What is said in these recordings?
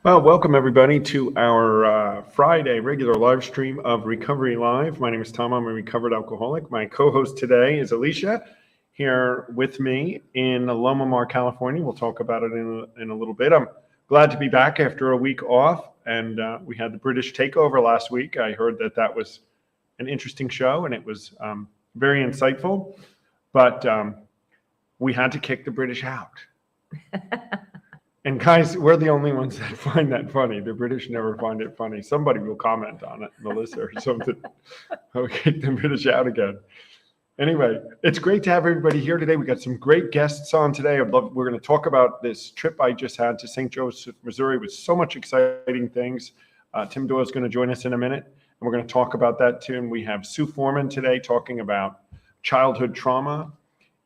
Well, welcome everybody to our Friday regular live stream of Recovery Live. My name is Tom. I'm a recovered alcoholic. My co-host today is Alicea, here with me in Loma Mar, California. We'll talk about it in a little bit. I'm glad to be back after a week off, and we had the British takeover last week. I heard that was an interesting show, and it was very insightful, but we had to kick the British out. And guys, we're the only ones that find that funny. The British never find it funny. Somebody will comment on it, Melissa or something. I'll kick the British out again. Anyway, it's great to have everybody here today. We got some great guests on today. We're going to talk about this trip I just had to St. Joseph, Missouri, with so much exciting things. Tim Doyle is going to join us in a minute, and we're going to talk about that too. And we have Sue Foreman today talking about childhood trauma.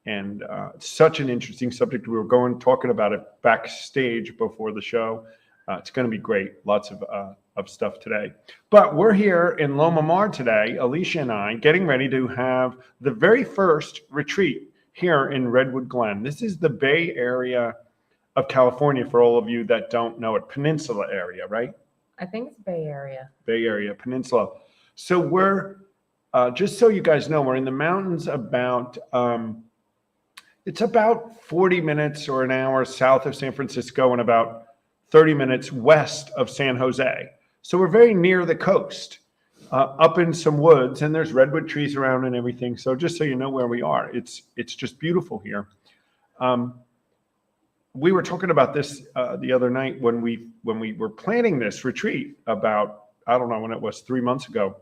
And it's such an interesting subject. We were talking about it backstage before the show. It's going to be great. Lots of stuff today. But we're here in Loma Mar today, Alicea and I, getting ready to have the very first retreat here in Redwood Glen. This is the Bay Area of California, for all of you that don't know it. Peninsula area, right? I think it's Bay Area. Bay Area, Peninsula. So we're, just so you guys know, we're in the mountains about... it's about 40 minutes or an hour south of San Francisco and about 30 minutes west of San Jose. So we're very near the coast, up in some woods, and there's redwood trees around and everything. So just so you know where we are, it's just beautiful here. We were talking about this the other night when we were planning this retreat about, I don't know when it was, 3 months ago.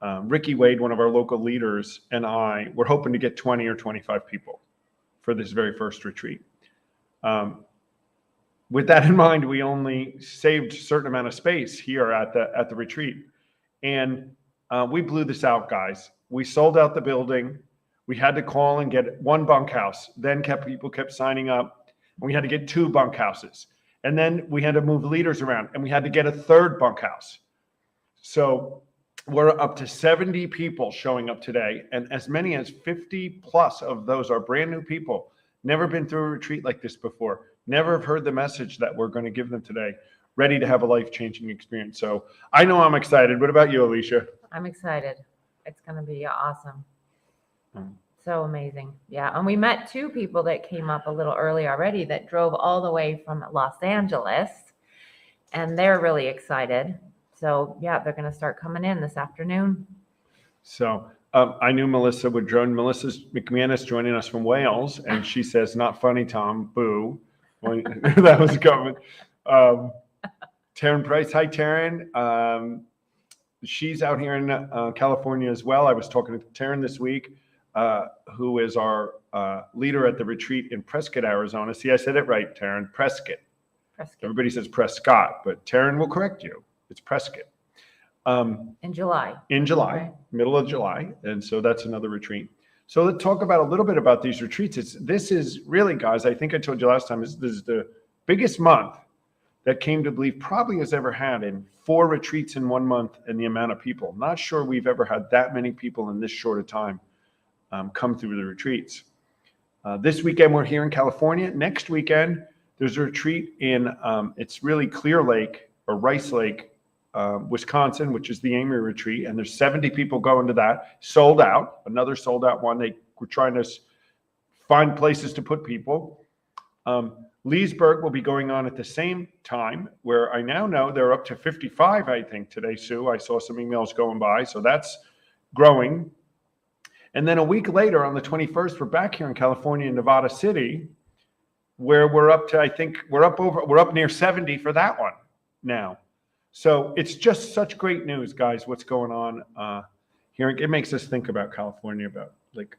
Ricky Wade, one of our local leaders, and I were hoping to get 20 or 25 people for this very first retreat. With that in mind, we only saved a certain amount of space here at the retreat. And we blew this out, guys. We sold out the building. We had to call and get one bunkhouse. Then people kept signing up. And we had to get 2 bunkhouses. And then we had to move leaders around, and we had to get a 3rd bunkhouse. So we're up to 70 people showing up today, and as many as 50 plus of those are brand new people, never been through a retreat like this before, never have heard the message that we're going to give them today, ready to have a life-changing experience. So I know I'm excited. What about you, Alicea? I'm excited. It's going to be awesome. So amazing. Yeah. And we met 2 people that came up a little early already that drove all the way from Los Angeles, and they're really excited. So, yeah, they're going to start coming in this afternoon. So I knew Melissa would join. Melissa McManus joining us from Wales, and she says, "Not funny, Tom. Boo." Well, that was coming. Taryn Price. Hi, Taryn. She's out here in California as well. I was talking to Taryn this week, who is our leader at the retreat in Prescott, Arizona. See, I said it right, Taryn. Prescott. Everybody says Prescott, but Taryn will correct you. It's Prescott. In July. Right. Middle of July. And so that's another retreat. So let's talk about a little bit about these retreats. This is really, guys, I think I told you last time, this is the biggest month that Came to Believe probably has ever had, in 4 retreats in 1 month, and the amount of people. Not sure we've ever had that many people in this short a time come through the retreats. This weekend, we're here in California. Next weekend, there's a retreat in, it's really Clear Lake or Rice Lake, Wisconsin, which is the Amory retreat, and there's 70 people going to that. Sold out, another sold out one. They were trying to find places to put people. Leesburg will be going on at the same time, where I now know they're up to 55, I think, today, Sue. I saw some emails going by, so that's growing. And then a week later, on the 21st, we're back here in California, in Nevada City, where we're up to, I think, we're up near 70 for that one now. So it's just such great news, guys, what's going on here. It makes us think about California, about like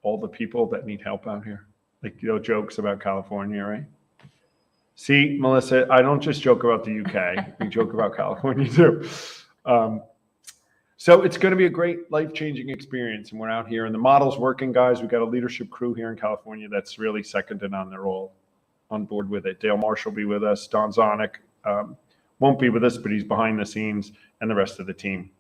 all the people that need help out here. Like, jokes about California, right? See, Melissa, I don't just joke about the UK. We joke about California too. So it's going to be a great life-changing experience. And we're out here, and the model's working, guys. We've got a leadership crew here in California that's really second to none. They're all on board with it. Dale Marshall will be with us. Don Zonick won't be with us, but he's behind the scenes, and the rest of the team.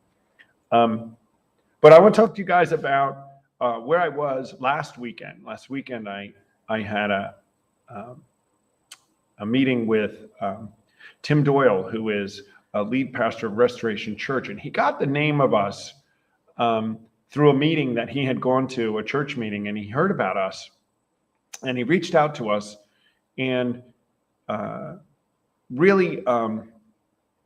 But I want to talk to you guys about where I was last weekend. Last weekend, I had a meeting with Tim Doyle, who is a lead pastor of Restoration Church, and he got the name of us through a meeting that he had gone to, a church meeting, and he heard about us, and he reached out to us, and really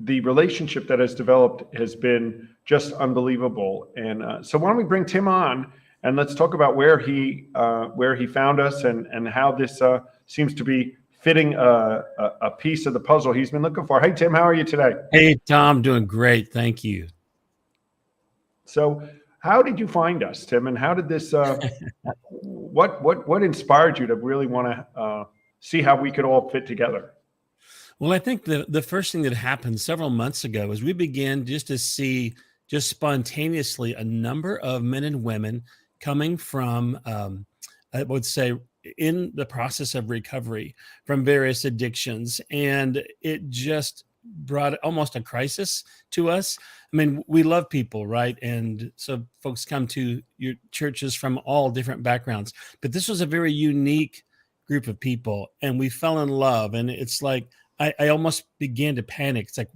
the relationship that has developed has been just unbelievable. And so why don't we bring Tim on, and let's talk about where he found us and how this seems to be fitting a piece of the puzzle he's been looking for. Hey, Tim, how are you today? Hey, Tom, doing great. Thank you. So how did you find us, Tim? And how did this, what inspired you to really want to see how we could all fit together? Well, I think the first thing that happened several months ago is we began just to see just spontaneously a number of men and women coming from, I would say, in the process of recovery from various addictions. And it just brought almost a crisis to us. I mean, we love people, right? And so folks come to your churches from all different backgrounds, but this was a very unique group of people, and we fell in love. And it's like, I almost began to panic. It's like,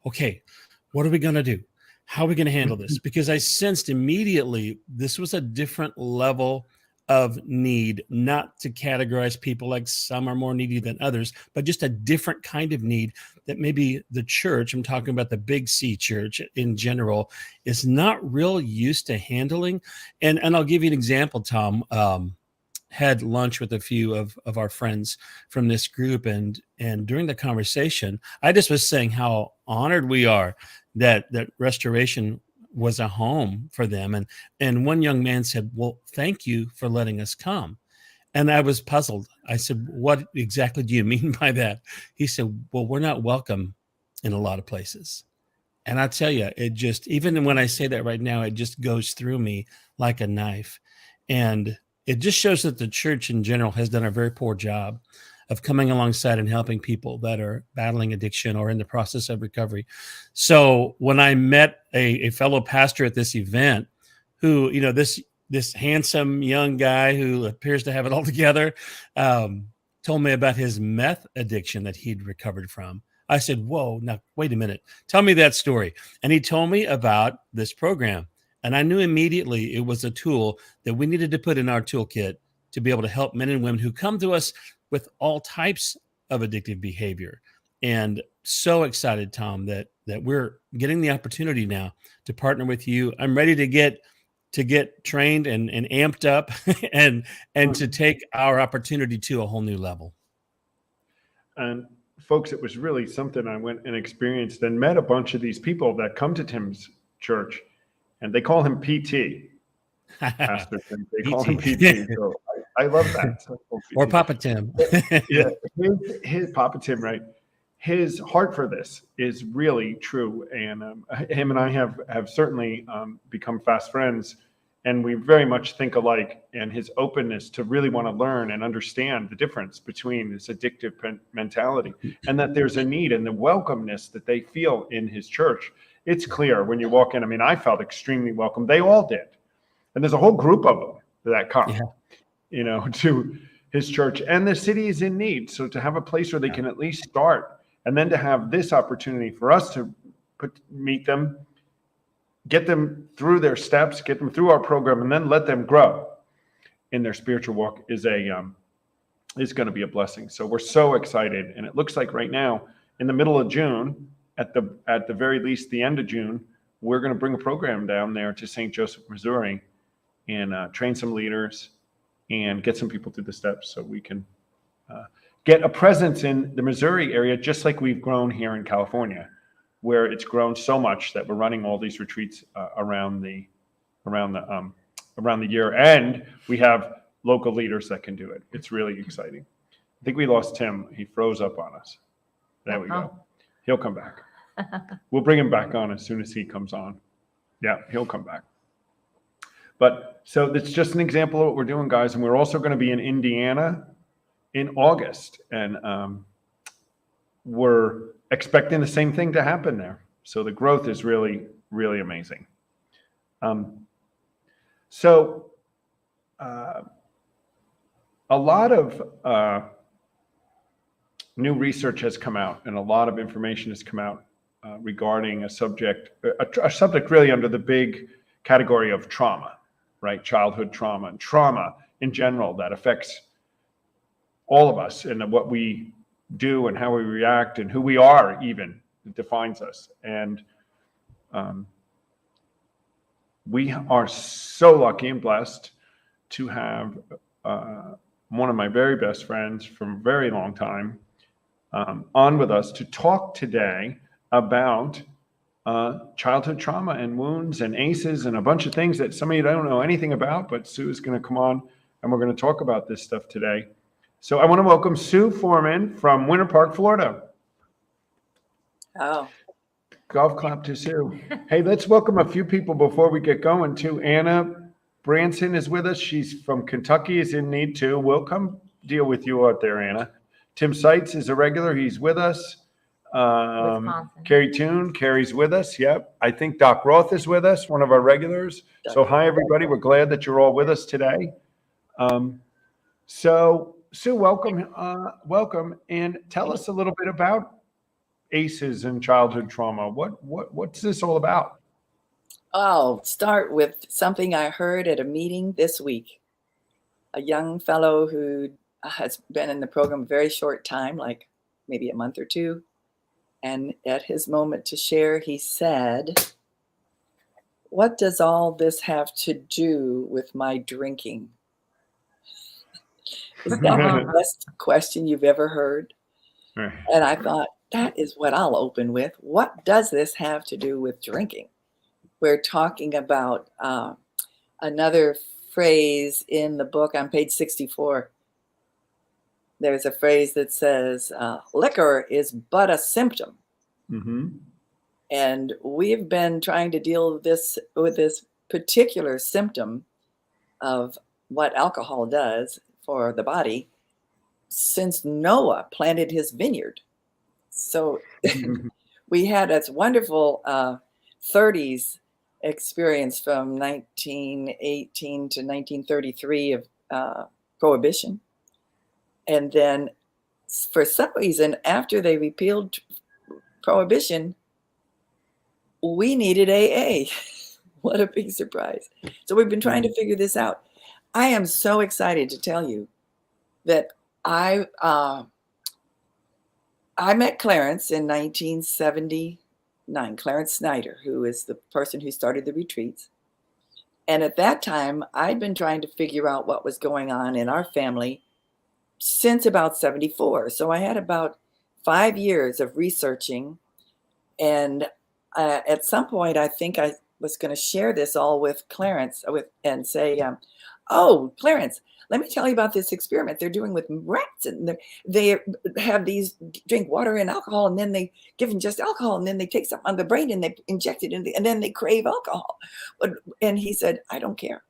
okay, what are we going to do? How are we going to handle this? Because I sensed immediately this was a different level of need, not to categorize people like some are more needy than others, but just a different kind of need that maybe the church, I'm talking about the Big C church in general, is not real used to handling. And I'll give you an example, Tom. Had lunch with a few of our friends from this group, and during the conversation, I just was saying how honored we are that Restoration was a home for them. And one young man said, "Well, thank you for letting us come." And I was puzzled. I said, "What exactly do you mean by that?" He said, "Well, we're not welcome in a lot of places." And I tell you, it just, even when I say that right now, it just goes through me like a knife. And it just shows that the church in general has done a very poor job of coming alongside and helping people that are battling addiction or in the process of recovery. So when I met a fellow pastor at this event who, this handsome young guy who appears to have it all together, told me about his meth addiction that he'd recovered from. I said, "Whoa, now wait a minute. Tell me that story." And he told me about this program. And I knew immediately it was a tool that we needed to put in our toolkit to be able to help men and women who come to us with all types of addictive behavior. And so excited, Tom, that we're getting the opportunity now to partner with you. I'm ready to get trained and amped up and to take our opportunity to a whole new level. And folks, it was really something I went and experienced and met a bunch of these people that come to Tim's church. And they call him PT, Pastor Tim. They call him PT. So I love that. Or Papa Tim. Yeah, his Papa Tim, right? His heart for this is really true. And him and I have certainly become fast friends. And we very much think alike. And his openness to really want to learn and understand the difference between this addictive mentality and that there's a need and the welcomeness that they feel in his church. It's clear when you walk in. I mean, I felt extremely welcome. They all did. And there's a whole group of them that come, to his church. And the city is in need. So to have a place where they can at least start, and then to have this opportunity for us to meet them, get them through their steps, get them through our program, and then let them grow in their spiritual walk is going to be a blessing. So we're so excited. And it looks like right now, in the middle of June, at the very least, the end of June, we're going to bring a program down there to St. Joseph, Missouri, and train some leaders and get some people through the steps so we can get a presence in the Missouri area, just like we've grown here in California, where it's grown so much that we're running all these retreats around the year, and we have local leaders that can do it. It's really exciting. I think we lost Tim. He froze up on us. There we go. He'll come back. We'll bring him back on as soon as he comes on. Yeah, he'll come back. But so it's just an example of what we're doing, guys. And we're also going to be in Indiana in August. And we're expecting the same thing to happen there. So the growth is really, really amazing. So a lot of new research has come out and a lot of information has come out regarding a subject really under the big category of trauma, right? Childhood trauma and trauma in general that affects all of us and what we do and how we react and who we are, even it defines us. And we are so lucky and blessed to have one of my very best friends from a very long time on with us to talk today about childhood trauma and wounds and ACEs and a bunch of things that some of you don't know anything about, but Sue is going to come on and we're going to talk about this stuff today. So I want to welcome Sue Foreman from Winter Park, Florida. Oh. Golf clap to Sue. Hey, let's welcome a few people before we get going too. Anna Branson is with us. She's from Kentucky, is in need too. We'll come deal with you out there, Anna. Tim Seitz is a regular. He's with us. Carrie Toon, Carrie's with us. Yep. I think Doc Roth is with us, one of our regulars. So hi, everybody. We're glad that you're all with us today. So Sue, welcome. Welcome. And tell us a little bit about ACEs and childhood trauma. What's this all about? I'll start with something I heard at a meeting this week. A young fellow who has been in the program a very short time, like maybe a month or two. And at his moment to share, he said, "What does all this have to do with my drinking?" Is that the best question you've ever heard? Right. And I thought, that is what I'll open with. What does this have to do with drinking? We're talking about another phrase in the book on page 64. There's a phrase that says, liquor is but a symptom. Mm-hmm. And we've been trying to deal with this particular symptom of what alcohol does for the body since Noah planted his vineyard. So we had this wonderful 30s experience from 1918 to 1933 of prohibition. And then for some reason, after they repealed prohibition, we needed AA. What a big surprise. So we've been trying to figure this out. I am so excited to tell you that I met Clarence in 1979, Clarence Snyder, who is the person who started the retreats. And at that time, I'd been trying to figure out what was going on in our family since about 74. So I had about 5 years of researching. And at some point, I think I was going to share this all with Clarence and say, oh, Clarence, let me tell you about this experiment they're doing with rats. And they have these drink water and alcohol, and then they give them just alcohol, and then they take something on the brain and they inject it and then they crave alcohol. And he said, I don't care.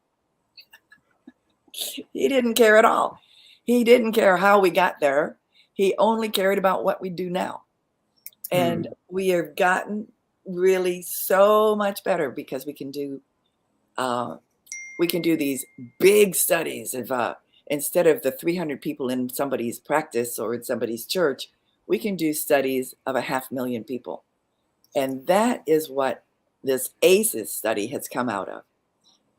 He didn't care at all. He didn't care how we got there. He only cared about what we do now. And we have gotten really so much better because we can do these big studies of instead of the 300 people in somebody's practice or in somebody's church, we can do studies of 500,000 people. And that is what this ACEs study has come out of.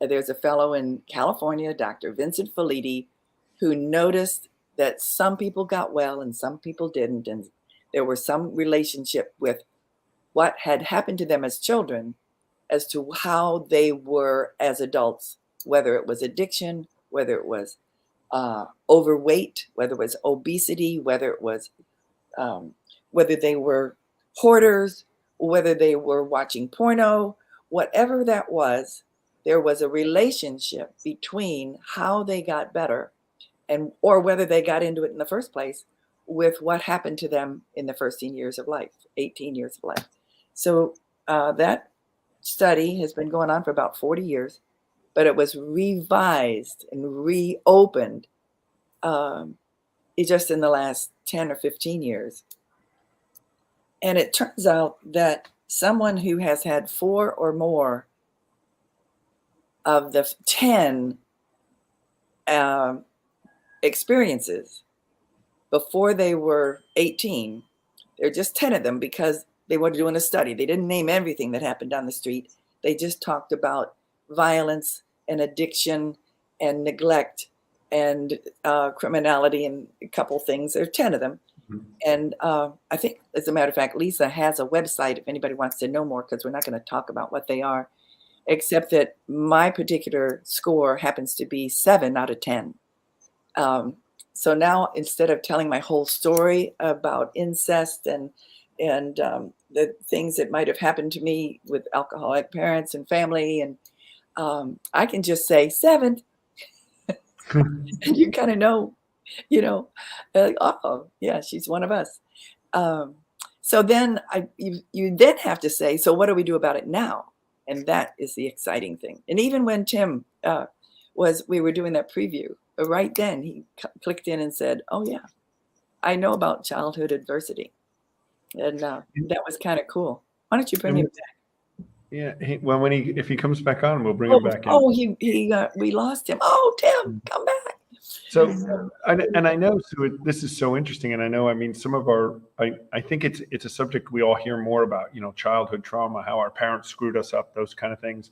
There's a fellow in California, Dr. Vincent Felitti, who noticed that some people got well and some people didn't. And there was some relationship with what had happened to them as children as to how they were as adults, whether it was addiction, whether it was overweight, whether it was obesity, whether it was whether they were hoarders, whether they were watching porno, whatever that was, there was a relationship between how they got better and or whether they got into it in the first place with what happened to them in the first 18 years of life. So that study has been going on for about 40 years, but it was revised and reopened just in the last 10 or 15 years. And it turns out that someone who has had 4 or more of the 10 experiences before they were 18. There are just 10 of them because they were doing a study. They didn't name everything that happened down the street. They just talked about violence and addiction and neglect and criminality and a couple things. There are 10 of them. And I think, as a matter of fact, Lisa has a website if anybody wants to know more, because we're not going to talk about what they are, except that my particular score happens to be 7 out of 10. So now, instead of telling my whole story about incest and the things that might have happened to me with alcoholic parents and family, and I can just say 7, and you kind of know, like, oh yeah, she's one of us. So then you then have to say, so what do we do about it now? And that is the exciting thing. And even when Tim we were doing that preview, right then he clicked in and said, oh yeah, I know about childhood adversity. And that was kind of cool. Why don't you bring him back? Yeah. If he comes back on, we'll bring him back in. Oh, we lost him. Oh, Tim, come back. So, and I know, Sue, this is so interesting. And I know, I mean, some of I think it's a subject we all hear more about, childhood trauma, how our parents screwed us up, those kind of things.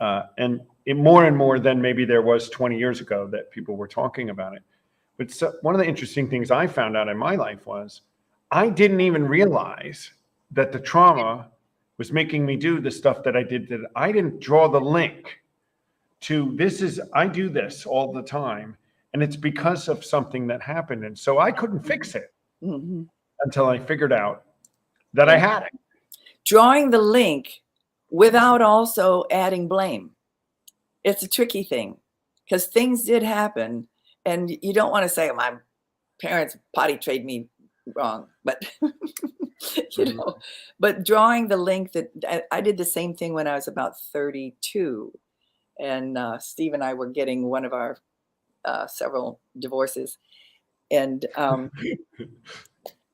And more and more than maybe there was 20 years ago that people were talking about it. But one of the interesting things I found out in my life was I didn't even realize that the trauma was making me do the stuff that I did, that I didn't draw the link to I do this all the time. And it's because of something that happened. And so I couldn't fix it until I figured out that I had it. Drawing the link without also adding blame. It's a tricky thing, because things did happen, and you don't want to say, my parents potty trained me wrong, but but drawing the link that I did the same thing when I was about 32, and Steve and I were getting one of our several divorces, and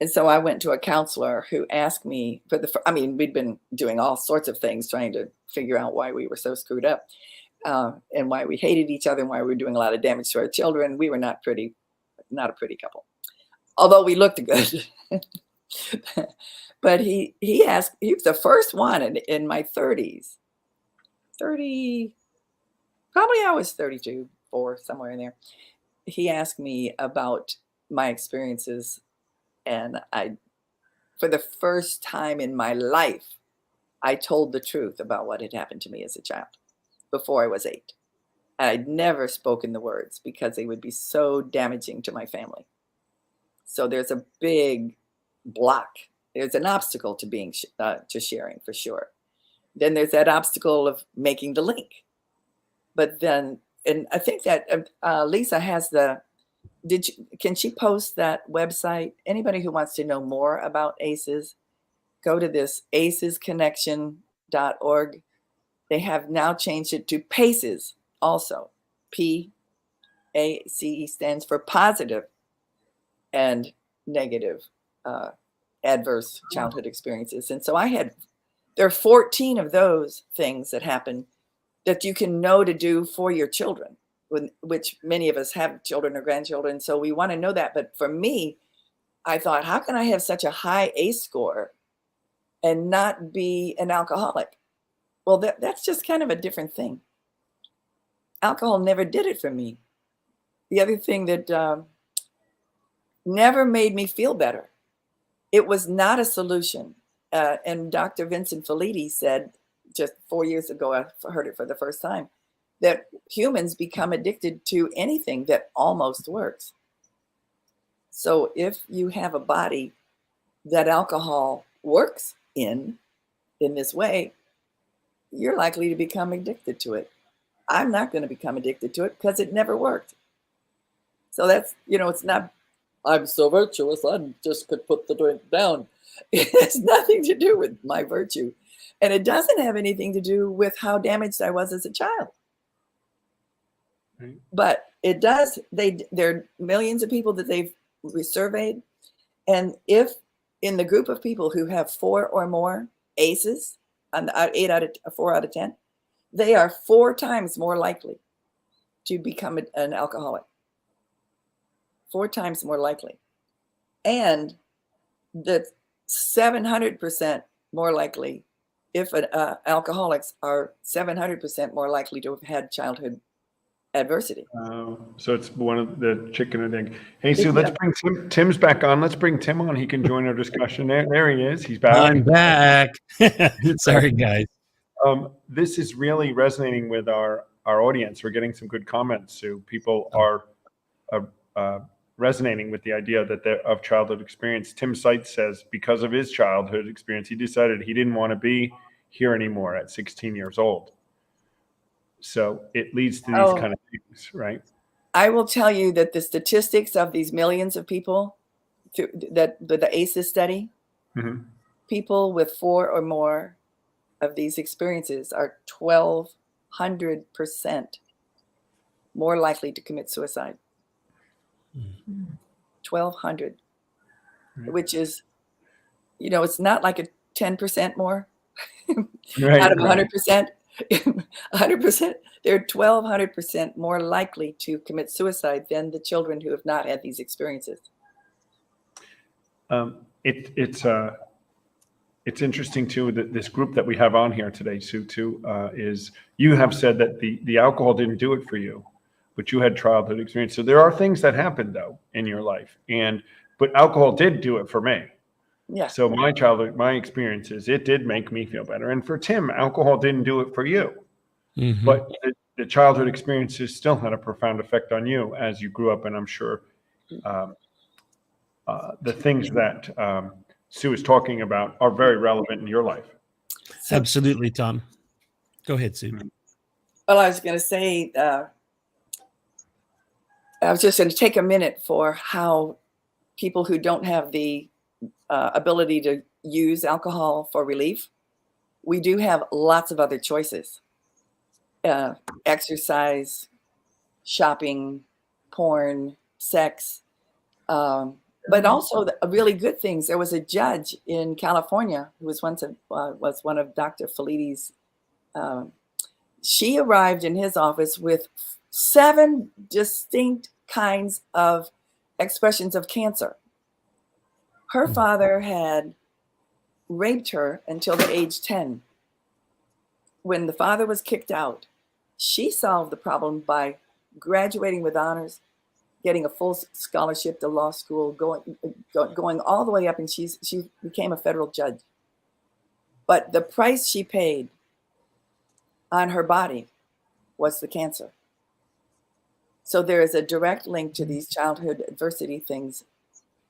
so I went to a counselor who asked me we'd been doing all sorts of things trying to figure out why we were so screwed up, and why we hated each other and why we were doing a lot of damage to our children. We were not a pretty couple, although we looked good. But he was the first one in my 30s, probably I was 32, 4, somewhere in there. He asked me about my experiences, and for the first time in my life, I told the truth about what had happened to me as a child before I was 8. I'd never spoken the words because they would be so damaging to my family. So there's a big block. There's an obstacle to being to sharing, for sure. Then there's that obstacle of making the link. But then, and I think that Lisa has can she post that website? Anybody who wants to know more about ACEs, go to this acesconnection.org. They have now changed it to PACES also. PACE stands for positive and negative adverse childhood experiences. And so there are 14 of those things that happen that you can know to do for your children, which many of us have children or grandchildren. So we want to know that. But for me, I thought, how can I have such a high ACE score and not be an alcoholic? Well, that's just kind of a different thing. Alcohol never did it for me. The other thing that never made me feel better. It was not a solution. And Dr. Vincent Felitti said just 4 years ago, I heard it for the first time, that humans become addicted to anything that almost works. So if you have a body that alcohol works in this way, you're likely to become addicted to it. I'm not going to become addicted to it because it never worked. So that's, it's not, I'm so virtuous, I just could put the drink down. It has nothing to do with my virtue. And it doesn't have anything to do with how damaged I was as a child. Right. But it does, there are millions of people that we surveyed. And if in the group of people who have 4 or more ACEs, on 4 out of 10, they are 4 times more likely to become an alcoholic. 4 times more likely. And the 700% more likely, if alcoholics are 700% more likely to have had childhood adversity. So it's one of the chicken and egg. Hey, Sue, let's bring Tim's back on. Let's bring Tim on. He can join our discussion. There he is. He's back. I'm back. Sorry, guys. This is really resonating with our audience. We're getting some good comments, Sue. People are resonating with the idea that of childhood experience. Tim Seitz says because of his childhood experience, he decided he didn't want to be here anymore at 16 years old. So it leads to these kind of things, right? I will tell you that the statistics of these millions of people that the ACEs study, people with 4 or more of these experiences are 1,200% more likely to commit suicide. 1,200, which is, it's not like a 10% more out of 100%. 100%. They're 1,200% more likely to commit suicide than the children who have not had these experiences. It's interesting too that this group that we have on here today, Sue, too, is you have said that the alcohol didn't do it for you, but you had childhood experience. So there are things that happened though in your life, but alcohol did do it for me. Yeah. So my childhood, my experiences, it did make me feel better. And for Tim, alcohol didn't do it for you, but the childhood experiences still had a profound effect on you as you grew up. And I'm sure the things that Sue is talking about are very relevant in your life. Absolutely, Tom. Go ahead, Sue. Well, I was going to say, I was just going to take a minute for how people who don't have the ability to use alcohol for relief, we do have lots of other choices. Exercise, shopping, porn, sex, but also really good things. There was a judge in California who was was one of Dr. Feliti's. She arrived in his office with 7 distinct kinds of expressions of cancer. Her father had raped her until the age 10. When the father was kicked out, she solved the problem by graduating with honors, getting a full scholarship to law school, going all the way up, and she became a federal judge. But the price she paid on her body was the cancer. So there is a direct link to these childhood adversity things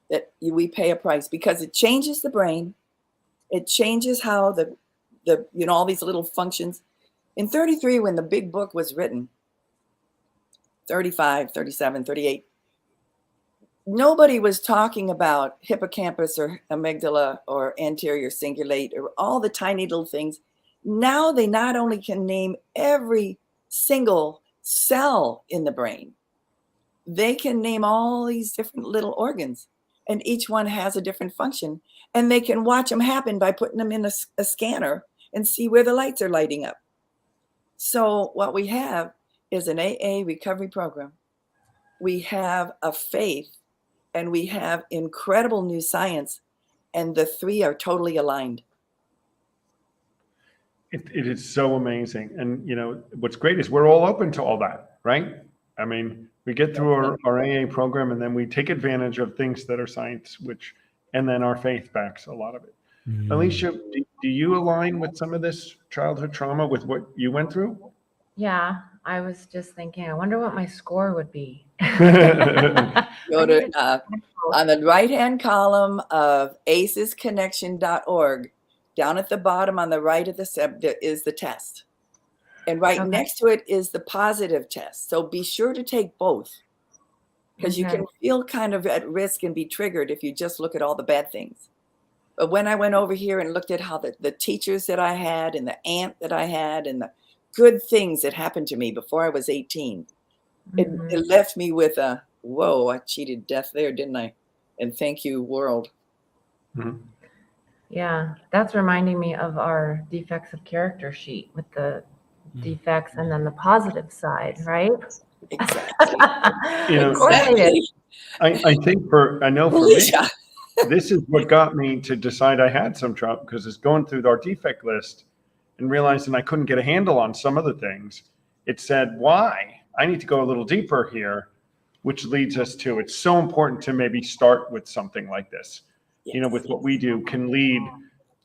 that we pay a price because it changes the brain. It changes how all these little functions. In 33, when the big book was written, 35, 37, 38, nobody was talking about hippocampus or amygdala or anterior cingulate or all the tiny little things. Now they not only can name every single cell in the brain, they can name all these different little organs. And each one has a different function. And they can watch them happen by putting them in a scanner and see where the lights are lighting up. So what we have is an AA recovery program. We have a faith, and we have incredible new science, and the 3 are totally aligned. It is so amazing. And, what's great is we're all open to all that, right? I mean, we get through our AA program, and then we take advantage of things that are science, and then our faith backs a lot of it. Alicea, do you align with some of this childhood trauma with what you went through? Yeah, I was just thinking, I wonder what my score would be. Go to on the right-hand column of acesconnection.org, down at the bottom on the right of there is the test. And next to it is the positive test. So be sure to take both, because you can feel kind of at risk and be triggered if you just look at all the bad things. But when I went over here and looked at how the teachers that I had and the aunt that I had and the good things that happened to me before I was 18, it left me with a, whoa, I cheated death there, didn't I? And thank you, world. Yeah, that's reminding me of our defects of character sheet with the defects and then the positive side, right? Exactly. I think for me, this is what got me to decide I had some trouble, because it's going through our defect list and realizing I couldn't get a handle on some of the things. It said, why? I need to go a little deeper here, which leads us to, it's so important to maybe start with something like this. You know, Yes. with what we do can lead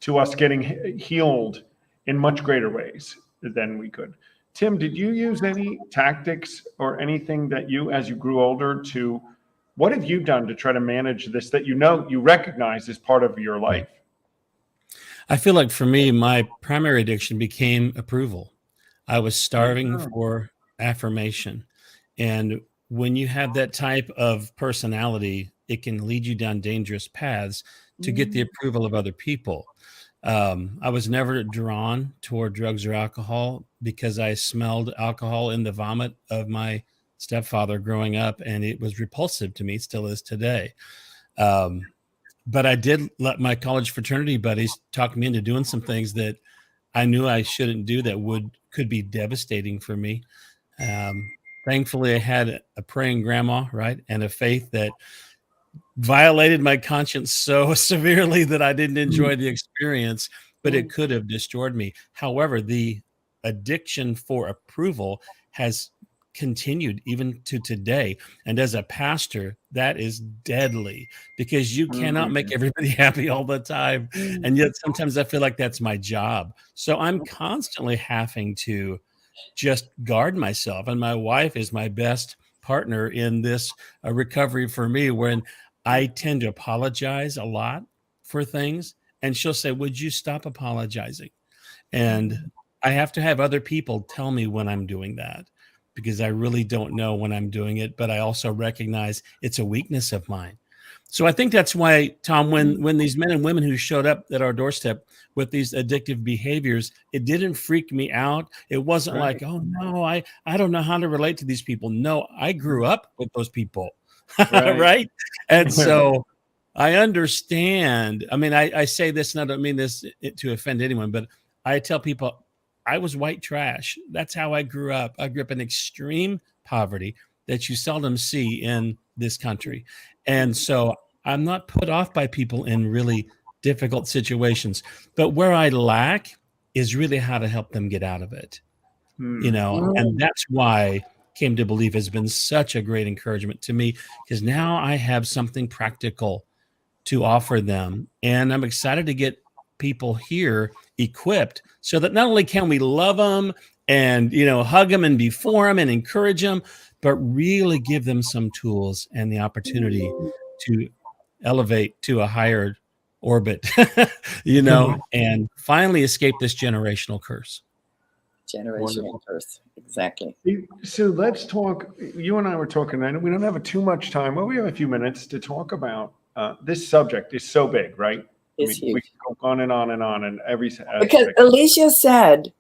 to us getting healed in much greater ways than we could. Tim, did you use any tactics or anything that you, as you grew older, what have you done to try to manage this that you recognize as part of your life? I feel like for me, my primary addiction became approval. I was starving for affirmation. And when you have that type of personality, it can lead you down dangerous paths to get the approval of other people. I was never drawn toward drugs or alcohol because I smelled alcohol in the vomit of my stepfather growing up, and it was repulsive to me, it still is today. But I did let my college fraternity buddies talk me into doing some things that I knew I shouldn't do that could be devastating for me. Thankfully, I had a praying grandma, right, and a faith that violated my conscience so severely that I didn't enjoy the experience, but it could have destroyed me. However, the addiction for approval has continued even to today. And as a pastor, that is deadly because you cannot make everybody happy all the time. And yet sometimes I feel like that's my job. So I'm constantly having to just guard myself. And my wife is my best partner in this recovery for me, when I tend to apologize a lot for things. And she'll say, would you stop apologizing? And I have to have other people tell me when I'm doing that, because I really don't know when I'm doing it, but I also recognize it's a weakness of mine. So I think that's why, Tom, when these men and women who showed up at our doorstep with these addictive behaviors, it didn't freak me out. It wasn't like, oh no, I don't know how to relate to these people. No, I grew up with those people, right? And so I understand. I mean, I say this, and I don't mean this to offend anyone, but I tell people I was white trash. That's how I grew up. I grew up in extreme poverty that you seldom see in this country. And so I'm not put off by people in really difficult situations. But where I lack is really how to help them get out of it. You know, and that's why Came to Believe has been such a great encouragement to me, because now I have something practical to offer them. And I'm excited to get people here equipped so that not only can we love them and, you know, hug them and be for them and encourage them, but really give them some tools and the opportunity to elevate to a higher orbit, you know, and finally escape this generational curse. Generational curse. Exactly. So let's talk. You and I were talking. I know we don't have too much time. Well, we have a few minutes to talk about this subject. Is so big, right? It's huge. We can go on and on and on, and every because Alicea said,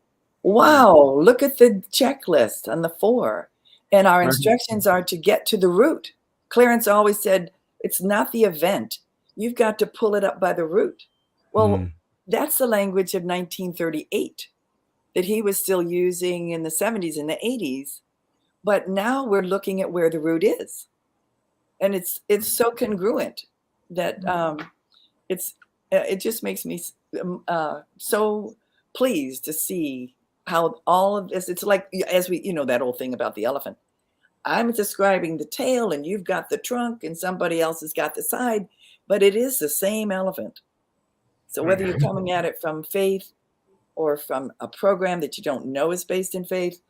"Wow, look at the checklist on the 4, and our instructions are to get to the root." Clarence always said, "It's not the event; you've got to pull it up by the root." Well, that's the language of 1938 that he was still using in the 70s and the 80s, but now we're looking at where the root is, and it's so congruent that it just makes me so pleased to see how all of this, it's like, as we, you know, that old thing about the elephant. I'm describing the tail and you've got the trunk and somebody else has got the side, but it is the same elephant. So whether you're coming at it from faith or from a program that you don't know is based in faith,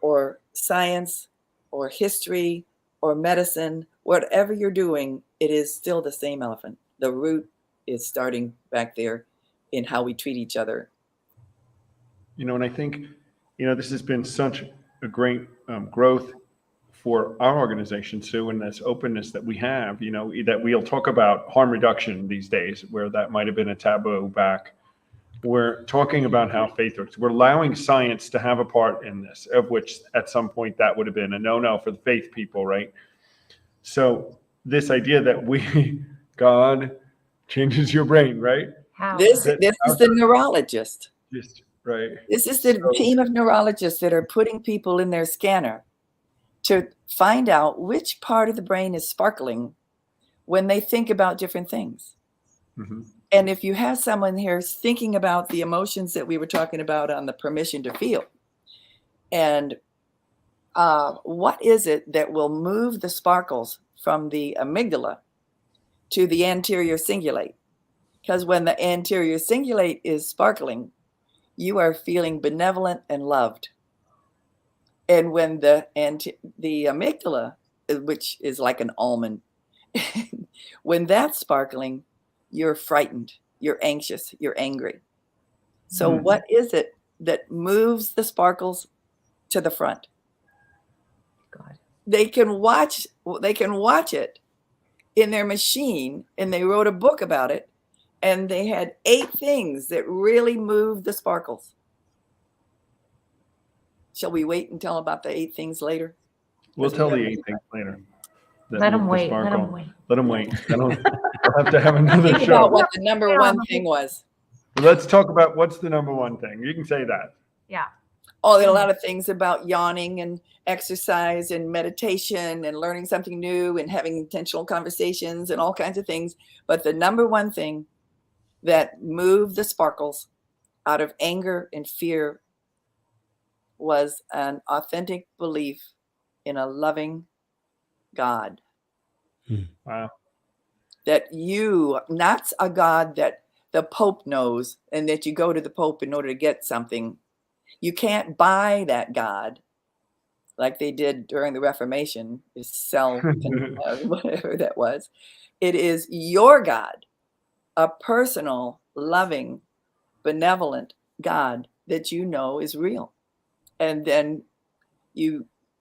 or science or history or medicine, whatever you're doing, it is still the same elephant. The root is starting back there in how we treat each other. You know, and I think, you know, this has been such a great growth for our organization, Sue, and this openness that we have, you know, that we'll talk about harm reduction these days, where that might have been a taboo back. We're talking about how faith works. We're allowing science to have a part in this, of which at some point that would have been a no-no for the faith people, right? So this idea that God changes your brain, right? How? This is the neurologist. Just right. This is the team of neurologists that are putting people in their scanner to find out which part of the brain is sparkling when they think about different things. Mhm. And if you have someone here thinking about the emotions that we were talking about on the permission to feel, and what is it that will move the sparkles from the amygdala to the anterior cingulate? Because when the anterior cingulate is sparkling, you are feeling benevolent and loved. And when the amygdala, which is like an almond, when that's sparkling, you're frightened, you're anxious, you're angry. So Hmm. what is it that moves the sparkles to the front? God. They can watch it in their machine, and they wrote a book about it, and they had 8 things that really moved the sparkles. Shall we wait and tell about the 8 things later? We'll 'Cause tell we the have- 8 things later. that Let move them the wait. Let sparkle. them wait. Let them wait. We'll have to have another Think about show. what the number Yeah. one thing was. Let's talk about what's the number one thing. You can say that. Yeah. Oh, there are a lot of things about yawning and exercise and meditation and learning something new and having intentional conversations and all kinds of things. But the number one thing that moved the sparkles out of anger and fear was an authentic belief in a loving God. Wow. That you, not a God that the Pope knows and that you go to the Pope in order to get something. You can't buy that God like they did during the Reformation, is sell whatever that was. It is your God, a personal, loving, benevolent God that you know is real. And then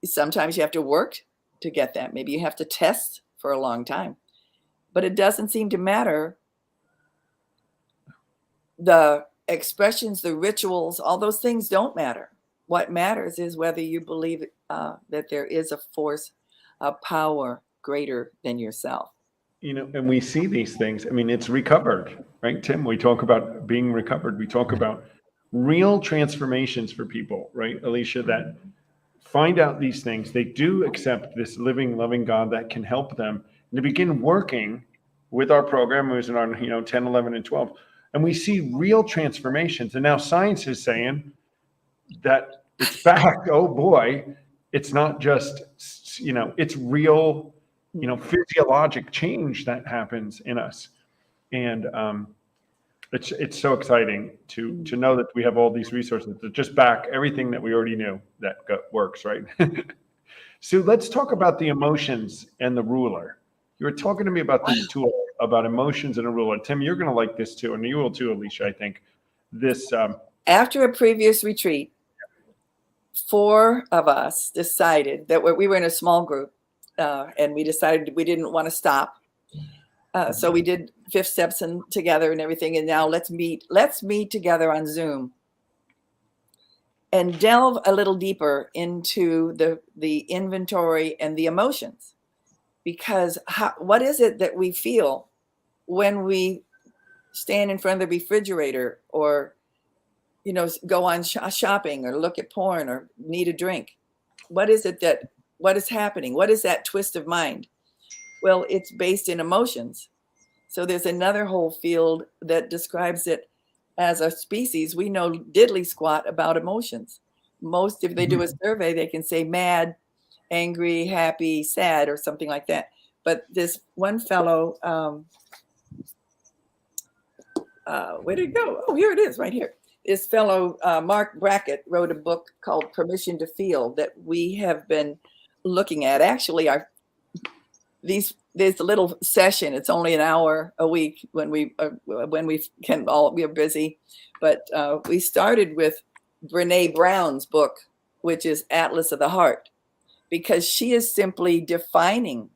sometimes you have to work to get that. Maybe you have to test for a long time. But it doesn't seem to matter. The expressions, the rituals, all those things don't matter. What matters is whether you believe that there is a force, a power greater than yourself. And we see these things. I mean, it's recovered, right, Tim? We talk about being recovered. We talk about real transformations for people, right, Alicea, that find out these things. They do accept this living, loving God that can help them, and to begin working with our program, who's on 10, 11, and 12. And we see real transformations. And now science is saying that it's back. Oh boy, it's not just, it's real, physiologic change that happens in us. And it's so exciting to know that we have all these resources that just back everything that we already knew that works, right? So let's talk about the emotions and the ruler. You were talking to me about this tool, about emotions and a ruler. Tim, you're going to like this too, and you will too, Alicea, I think. This After a previous retreat, 4 of us decided that we were in a small group, and we decided we didn't want to stop. So we did 5th steps together and everything. And now let's meet together on Zoom and delve a little deeper into the inventory and the emotions. Because what is it that we feel when we stand in front of the refrigerator or, go on shopping or look at porn or need a drink? What is happening? What is that twist of mind? Well, it's based in emotions. So there's another whole field that describes it as a species. We know diddly squat about emotions. Most, if they do a survey, they can say mad, angry, happy, sad, or something like that. But this one fellow, where did it go? Oh, here it is, right here. This fellow, Mark Brackett, wrote a book called Permission to Feel that we have been looking at. Actually, there's a little session. It's only an hour a week when we can all, we are busy. But we started with Brene Brown's book, which is Atlas of the Heart, because she is simply defining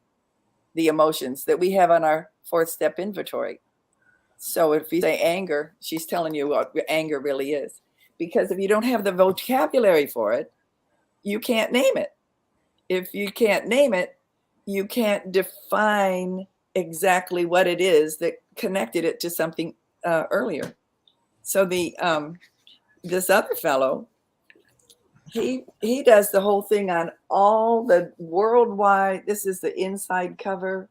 the emotions that we have on our 4th step inventory. So if you say anger, she's telling you what anger really is. Because if you don't have the vocabulary for it, you can't name it. If you can't name it, you can't define exactly what it is that connected it to something earlier. So this other fellow, he does the whole thing on all the worldwide. This is the inside cover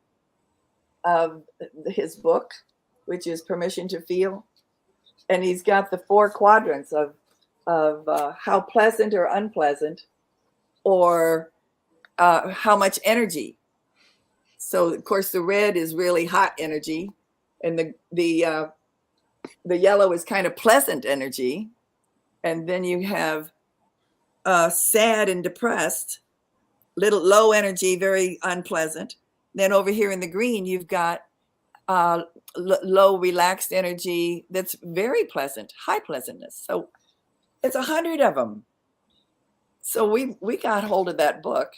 of his book, which is permission to feel. And he's got the 4 quadrants of how pleasant or unpleasant, or how much energy. So of course the red is really hot energy, and the yellow is kind of pleasant energy, and then you have sad and depressed, little low energy, very unpleasant. Then over here in the green, you've got low relaxed energy that's very pleasant, high pleasantness. So it's 100 of them. So we got hold of that book,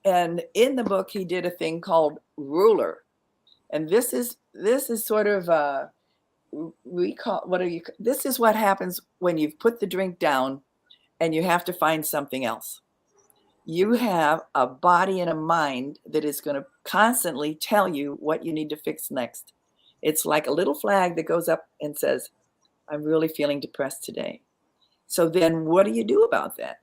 and in the book he did a thing called ruler, and this is sort of this is what happens when you've put the drink down and you have to find something else. You have a body and a mind that is going to constantly tell you what you need to fix next. It's like a little flag that goes up and says, I'm really feeling depressed today. So then what do you do about that?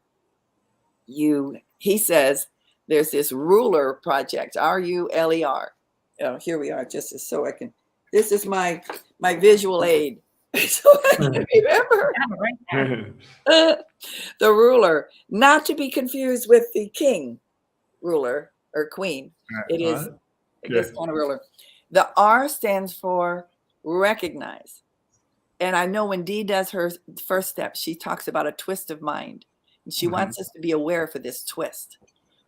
He says there's this ruler project, RULER. Oh, here we are, just so I can, this is my visual aid. So I can remember. The ruler, not to be confused with the king ruler or queen. It is this kind of ruler. The R stands for recognize. And I know when Dee does her first step, she talks about a twist of mind. And she wants us to be aware for this twist.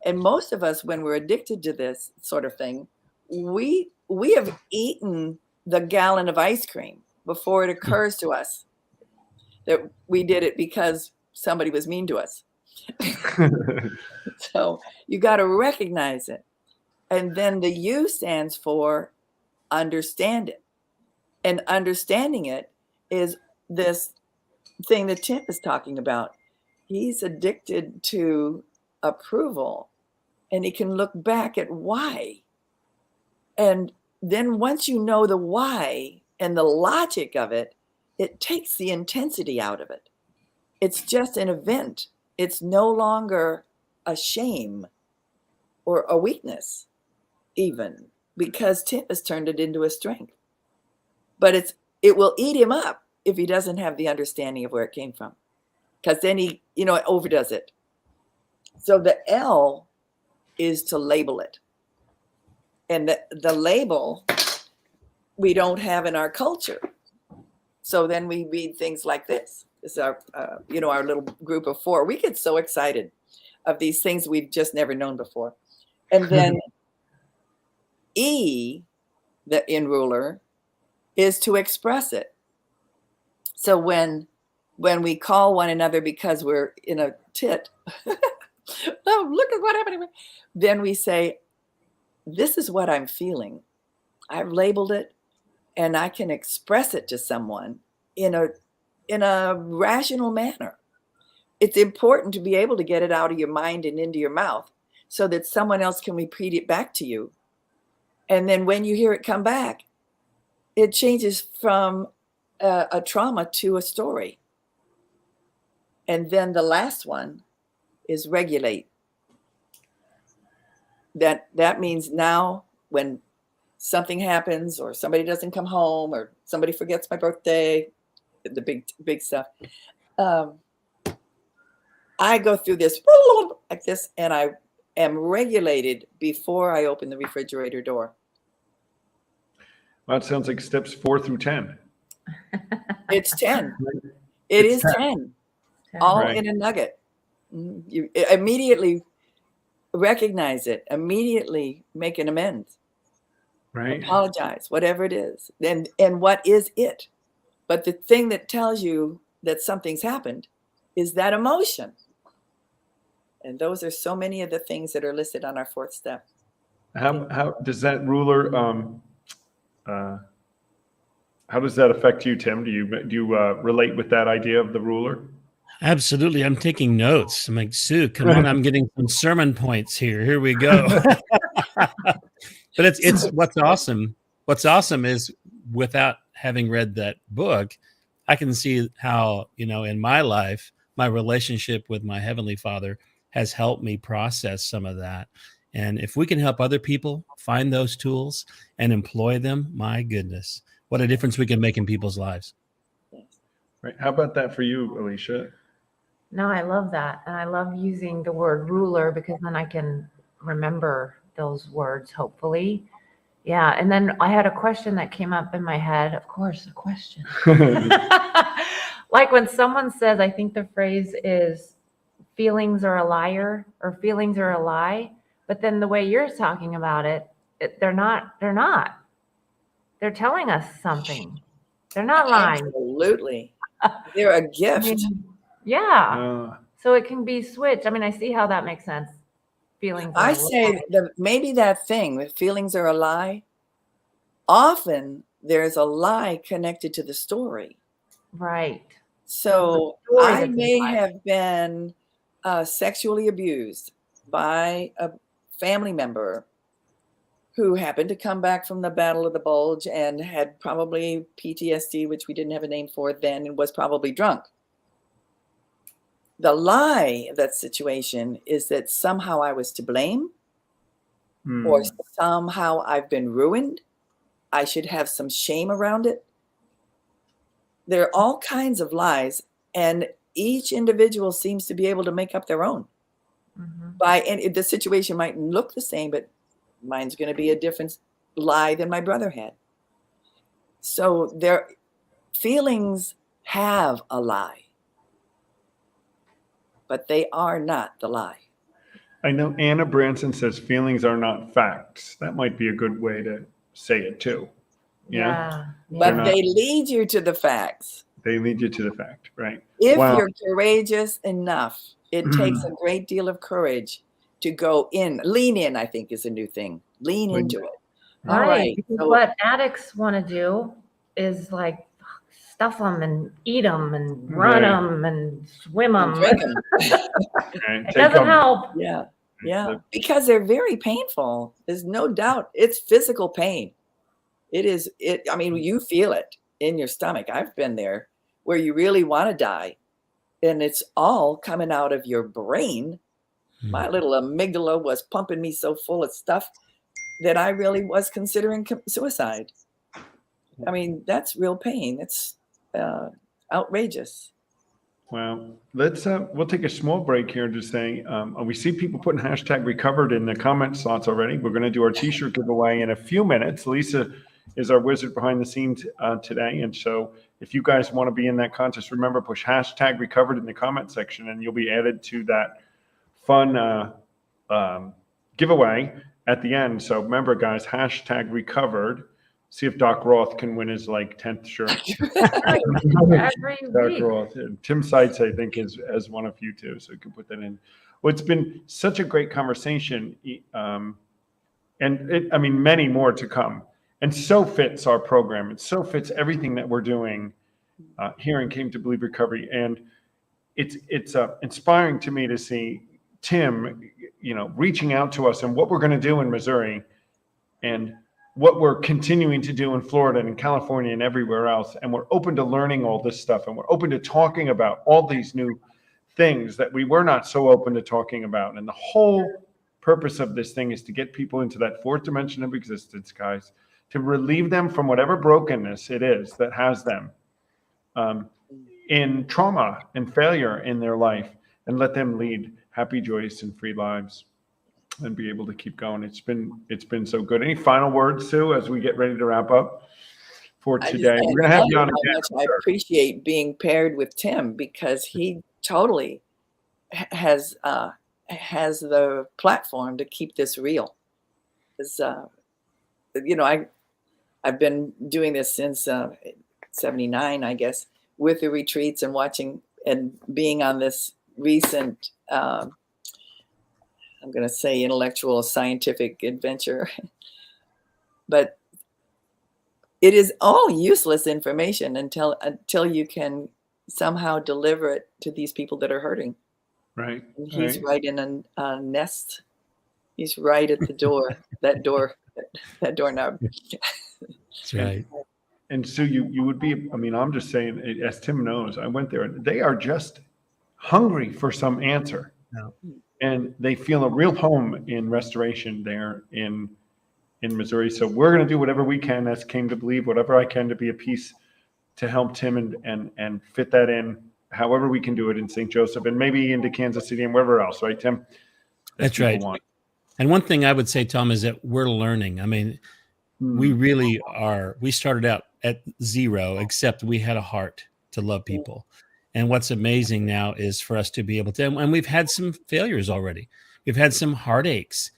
And most of us, when we're addicted to this sort of thing, we have eaten the gallon of ice cream before it occurs to us that we did it because somebody was mean to us. So you got to recognize it. And then the U stands for understand it. And understanding it is this thing that Tim is talking about. He's addicted to approval, and he can look back at why. And then once you know the why and the logic of it, it takes the intensity out of it. It's just an event. It's no longer a shame or a weakness, even, because Tim has turned it into a strength. But it will eat him up if he doesn't have the understanding of where it came from, because then he, it overdoes it. So the L is to label it. And the label we don't have in our culture. So then we read things like this. This is our, our little group of 4. We get so excited of these things we've just never known before. And then E, the in ruler, is to express it. So when we call one another because we're in a tit, oh, look at what happened. Then we say, this is what I'm feeling. I've labeled it, and I can express it to someone in a rational manner. It's important to be able to get it out of your mind and into your mouth so that someone else can repeat it back to you. And then when you hear it come back, it changes from a trauma to a story. And then the last one is regulate. That means now when something happens, or somebody doesn't come home, or somebody forgets my birthday, the big stuff, I go through this like this, and I am regulated before I open the refrigerator door. Well, it sounds like steps 4 through 10. It's 10. It's 10. All right. In a nugget. You immediately recognize it, immediately make an amends, right? Apologize, whatever it is. And what is it? But the thing that tells you that something's happened is that emotion. And those are so many of the things that are listed on our 4th step. How does that ruler, how does that affect you, Tim? Do you relate with that idea of the ruler? Absolutely. I'm taking notes. I'm like, Sue, come on. I'm getting some sermon points here. Here we go. But it's what's awesome. What's awesome is, without having read that book, I can see how, in my life, my relationship with my Heavenly Father has helped me process some of that. And if we can help other people find those tools and employ them, my goodness, what a difference we can make in people's lives. Right. How about that for you, Alicea? No, I love that. And I love using the word ruler because then I can remember those words, hopefully. Yeah. And then I had a question that came up in my head. Of course, a question. Like when someone says, I think the phrase is feelings are a liar or feelings are a lie. But then the way you're talking about it, they're not. They're telling us something. They're not lying. Absolutely. They're a I gift. mean, yeah. Uh, So it can be switched. I mean, I see how that makes sense. Feelings are I a say lie. maybe that thing with feelings are a lie. Often there's a lie connected to the story. Right. So The story I that's may implied. have been sexually abused by a family member who happened to come back from the Battle of the Bulge and had probably PTSD, which we didn't have a name for then, and was probably drunk. The lie of that situation is that somehow I was to blame, or somehow I've been ruined. I should have some shame around it. There are all kinds of lies, and each individual seems to be able to make up their own. And the situation might look the same, but mine's going to be a different lie than my brother had. So their feelings have a lie, but they are not the lie. I know Anna Branson says feelings are not facts. That might be a good way to say it too. Yeah. But they lead you to the facts. They lead you to the fact, right? If you're courageous enough, it takes a Mm. great deal of courage to go in. Lean in, I think, is a new thing. Lean into it. All right. Because So what addicts want to do is like stuff them and eat them and run them and swim them. drink 'em. It doesn't help. Yeah. Yeah. Because they're very painful. There's no doubt. It's physical pain. It is. I mean, you feel it in your stomach. I've been there where you really want to die. And it's all coming out of your brain. My little amygdala was pumping me so full of stuff that I really was considering suicide. I mean, that's real pain. It's outrageous. Well, we'll take a small break here and just say, we see people putting hashtag recovered in the comment slots already. We're going to do our t-shirt giveaway in a few minutes. Lisa is our wizard behind the scenes today. And so if you guys want to be in that contest, remember, push hashtag recovered in the comment section and you'll be added to that fun giveaway at the end. So remember, guys, hashtag recovered. See if Doc Roth can win his 10th shirt. Every Doc week. Roth. Tim Seitz, I think, is one of you too. So you can put that in. Well, it's been such a great conversation. And many more to come. And so fits our program. It so fits everything that we're doing here in Came to Believe Recovery. And it's inspiring to me to see Tim, reaching out to us and what we're going to do in Missouri and what we're continuing to do in Florida and in California and everywhere else. And we're open to learning all this stuff. And we're open to talking about all these new things that we were not so open to talking about. And the whole purpose of this thing is to get people into that fourth dimension of existence, guys, to relieve them from whatever brokenness it is that has them in trauma and failure in their life, and let them lead happy, joyous, and free lives and be able to keep going. It's been so good. Any final words, Sue, as we get ready to wrap up for today? We're going to have you on again. I appreciate being paired with Tim because he totally has the platform to keep this real. Because I've been doing this since 79, I guess, with the retreats and watching and being on this recent, I'm going to say intellectual scientific adventure. But it is all useless information until you can somehow deliver it to these people that are hurting. Right. And he's right in a nest. He's right at the door, that doorknob. That's right. And Sue, you would be, I'm just saying, as Tim knows, I went there and they are just hungry for some answer. No. And they feel a real home in restoration there in in Missouri. So we're going to do whatever we can as Came to Believe, whatever I can to be a piece to help Tim and fit that in however we can do it in St. Joseph and maybe into Kansas City and wherever else, right, Tim? That's right. And one thing I would say, Tom, is that we're learning. I mean, we really are. We started out at 0, except we had a heart to love people. And what's amazing now is for us to be able to, and we've had some failures already. We've had some heartaches,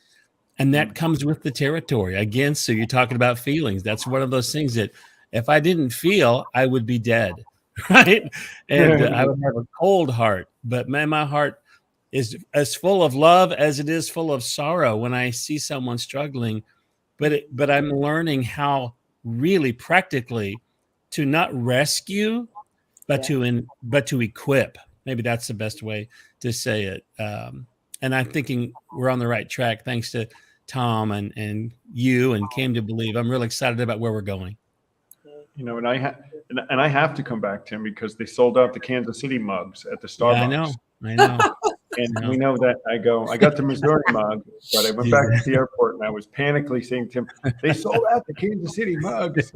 and that comes with the territory. Again, so you're talking about feelings. That's one of those things that if I didn't feel, I would be dead, right? And I would have a cold heart. But man, my heart is as full of love as it is full of sorrow when I see someone struggling. But I'm learning how really practically to not rescue, but to equip. Maybe that's the best way to say it. And I'm thinking we're on the right track, thanks to Tom and you and Came to Believe. I'm really excited about where we're going. You know, and I have to come back, Tim, because they sold out the Kansas City mugs at the Starbucks. Yeah, I know. And we know that I got the Missouri mug, but I went back to the airport and I was panically saying, Tim, they sold out the Kansas City mugs.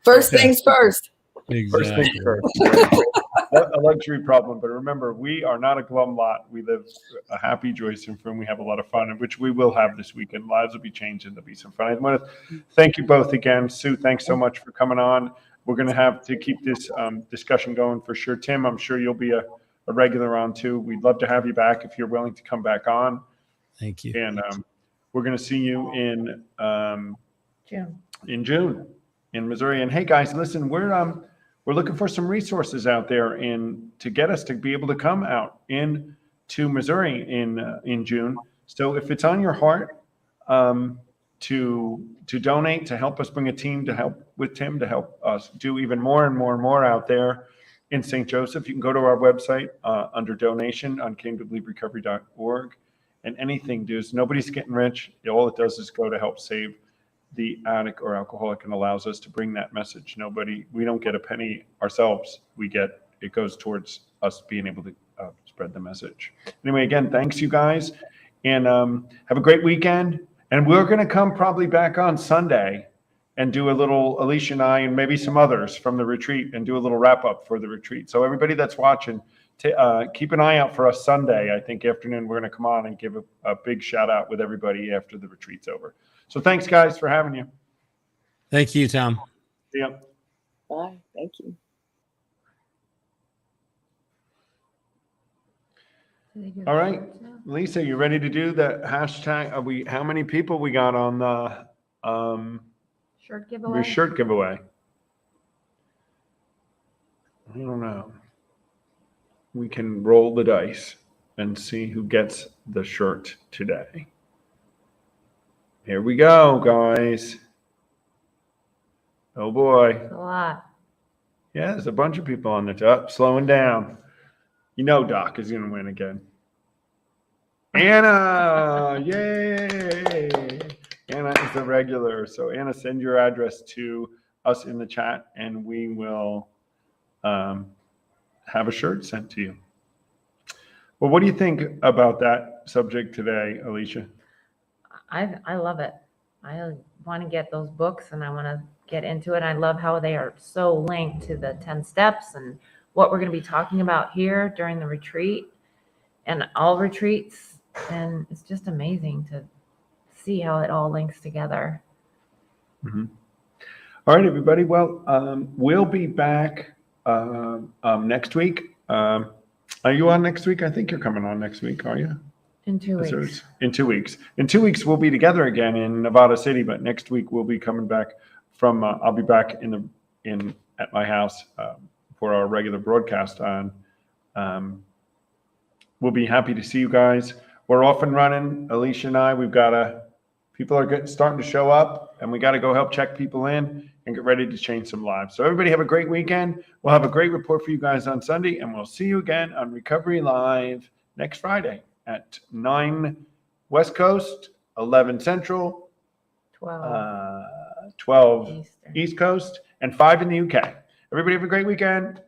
First things first. Exactly. First things first. Right? A luxury problem, but remember, we are not a glum lot. We live a happy, joyous, and we have a lot of fun, which we will have this weekend. Lives will be changed, and there'll be some fun. I want to thank you both again. Sue, thanks so much for coming on. We're going to have to keep this discussion going for sure. Tim, I'm sure you'll be a regular on too. We'd love to have you back if you're willing to come back on. Thank you. And we're going to see you in June in Missouri. And hey, guys, listen, we're looking for some resources out there to get us to be able to come out to Missouri in June. So if it's on your heart to donate, to help us bring a team to help with Tim, to help us do even more and more and more out there in St. Joseph, you can go to our website under donation on cametobelieverecovery.org, and anything does. Nobody's getting rich. All it does is go to help save the addict or alcoholic and allows us to bring that message. We don't get a penny ourselves. It goes towards us being able to spread the message. Anyway, again, thanks you guys, and have a great weekend. And we're going to come probably back on Sunday and do a little, Alicea and I, and maybe some others from the retreat, and do a little wrap up for the retreat. So everybody that's watching, keep an eye out for us Sunday. I think afternoon, we're going to come on and give a big shout out with everybody after the retreat's over. So thanks, guys, for having you. Thank you, Tom. See ya. Bye. Thank you. All right, Lisa, you ready to do the hashtag? How many people we got on the shirt giveaway? Shirt giveaway. I don't know. We can roll the dice and see who gets the shirt today. Here we go, guys. Oh boy. That's a lot. Yeah, there's a bunch of people on the top. Slowing down. You know Doc is going to win again. Anna! Yay! Anna is a regular. So Anna, send your address to us in the chat and we will have a shirt sent to you. Well, what do you think about that subject today, Alicea? I love it. I want to get those books and I want to get into it. I love how they are so linked to the 10 steps and what we're going to be talking about here during the retreat and all retreats. And it's just amazing to see how it all links together. Mm-hmm. All right, everybody. Well, we'll be back next week. Are you on next week? I think you're coming on next week, are you? In 2 weeks. In 2 weeks. In 2 weeks, we'll be together again in Nevada City. But next week, we'll be coming back from. I'll be back at my house for our regular broadcast on. We'll be happy to see you guys. We're off and running. Alicea and I. People are starting to show up, and we got to go help check people in and get ready to change some lives. So everybody have a great weekend. We'll have a great report for you guys on Sunday, and we'll see you again on Recovery Live next Friday at 9 West Coast, 11 Central, 12 Eastern. East Coast, and 5 in the UK. Everybody have a great weekend.